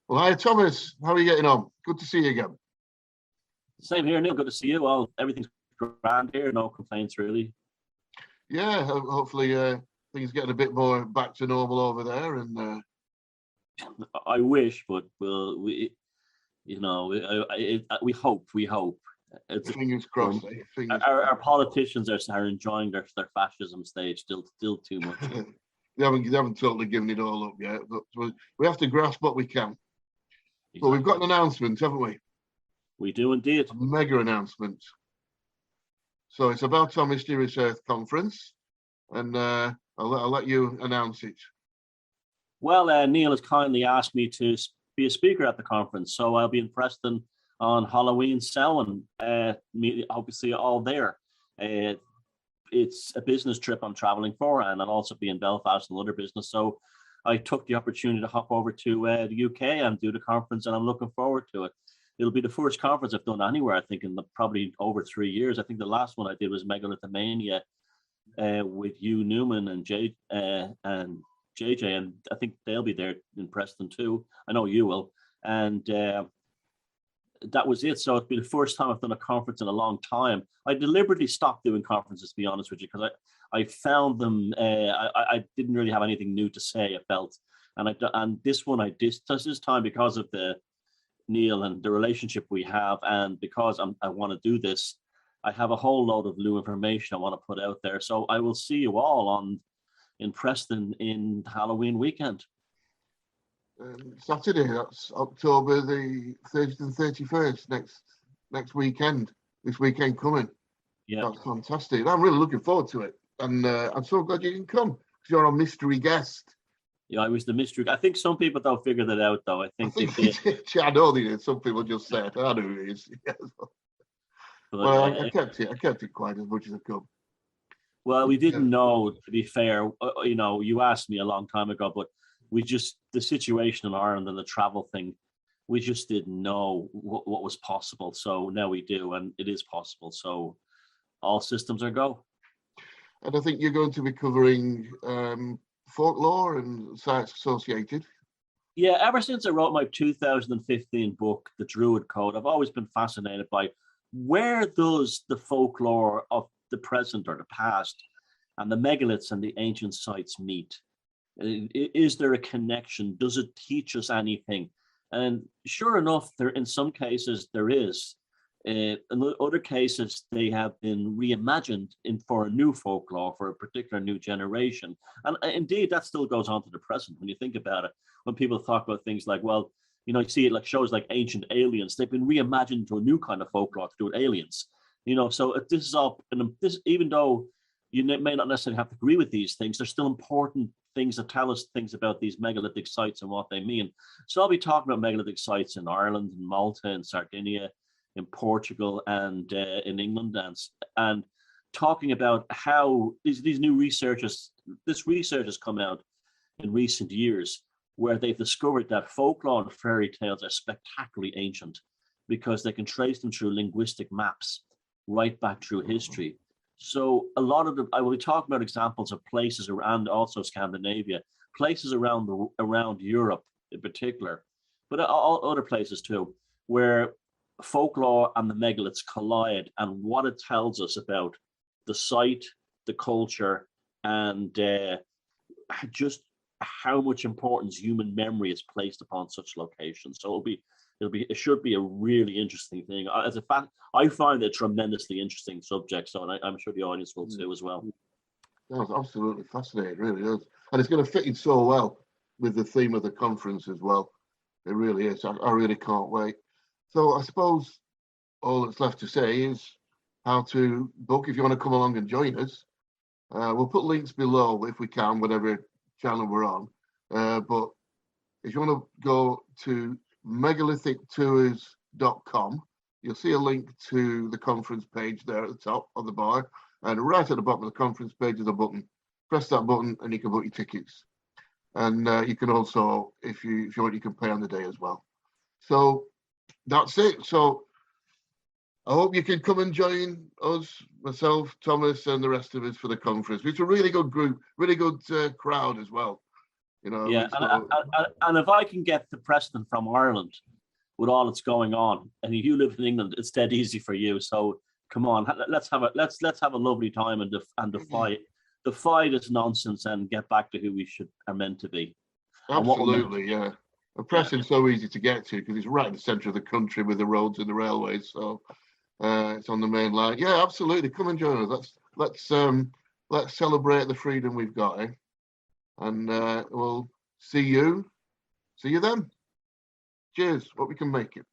Well, hi, Thomas. How are you getting on? Good to see you again. Same here, Neil. Good to see you. Well, everything's grand here. No complaints, really. Yeah, hopefully things getting a bit more back to normal over there. And I wish, but we hope. It's, fingers crossed. Fingers our politicians are enjoying their fascism stage still too much. They haven't totally given it all up yet, but we have to grasp what we can. Exactly. But we've got an announcement, haven't we? We do indeed. A mega announcement. So it's about our Mysterious Earth conference, and I'll let you announce it. Well, Neil has kindly asked me to be a speaker at the conference, so I'll be in Preston on Halloween, Samhain. Obviously, all there. It's a business trip I'm traveling for, and I'll also be in Belfast and other business. So I took the opportunity to hop over to the UK and do the conference, and I'm looking forward to it. It'll be the first conference I've done anywhere, I think, in probably over 3 years. I think the last one I did was Megalithomania with Hugh Newman and JJ, and I think they'll be there in Preston too. I know you will. And that was it. So it's been the first time I've done a conference in a long time. I deliberately stopped doing conferences, to be honest with you, because I found them, I didn't really have anything new to say, I felt. And this one I did this time because of the Neil and the relationship we have, and because I want to do this, I have a whole load of new information I want to put out there. So I will see you all in Preston in Halloween weekend. Saturday, that's October the 30th and 31st, next weekend, this weekend coming. Yeah, that's fantastic. I'm really looking forward to it, and I'm so glad you can come because you're a mystery guest. Yeah, I was the mystery. I think some people don't figure that out, though. I think they did. I know they did. Some people just said, "I know who it is." Well, I kept it quiet as much as I could. Well, we didn't know, to be fair. You asked me a long time ago, but the situation in Ireland and the travel thing, we just didn't know what was possible. So now we do, and it is possible. So all systems are go. And I think you're going to be covering folklore and science associated. Yeah, ever since I wrote my 2015 book, The Druid Code, I've always been fascinated by where does the folklore of the present or the past and the megaliths and the ancient sites meet? Is there a connection? Does it teach us anything? And sure enough, in some cases there is. In other cases, they have been reimagined for a new folklore, for a particular new generation. And indeed, that still goes on to the present. When you think about it, when people talk about things like, well, you see it like shows like Ancient Aliens, they've been reimagined into a new kind of folklore to do with aliens. So this is all, even though you may not necessarily have to agree with these things, they're still important things that tell us things about these megalithic sites and what they mean. So I'll be talking about megalithic sites in Ireland, in Malta, in Sardinia, in Portugal, and in England, and talking about how these new researchers, this research has come out in recent years, where they've discovered that folklore and fairy tales are spectacularly ancient because they can trace them through linguistic maps right back through history. So a lot of I will be talking about examples of places around, also Scandinavia, places around Europe in particular, but all other places too, where folklore and the megaliths collide, and what it tells us about the site, the culture, and just how much importance human memory is placed upon such locations. So it should be a really interesting thing. As a fact, I find it a tremendously interesting subject, so I'm sure the audience will too as well. That's absolutely fascinating, really is, and it's going to fit in so well with the theme of the conference as well. It really is. I really can't wait. So I suppose all that's left to say is how to book if you want to come along and join us. We'll put links below if we can, whatever channel we're on. But if you want to go to megalithictours.com, you'll see a link to the conference page there at the top of the bar, and right at the bottom of the conference page is a button. Press that button and you can book your tickets. And you can also, if you want, you can pay on the day as well. So that's it. So I hope you can come and join us, myself, Thomas, and the rest of us for the conference. It's a really good group, really good crowd as well. You know, Yeah, so, and if I can get to Preston from Ireland with all that's going on, and if you live in England, it's dead easy for you. So come on, let's have a lovely time and defy this nonsense and get back to who we are meant to be. absolutely, yeah. And Preston's Yeah. so easy to get to because it's right in the centre of the country with the roads and the railways. So it's on the main line. Yeah, absolutely. Come and join us. Let's celebrate the freedom we've got, eh? And we'll see you then. Cheers. Hope we can make it.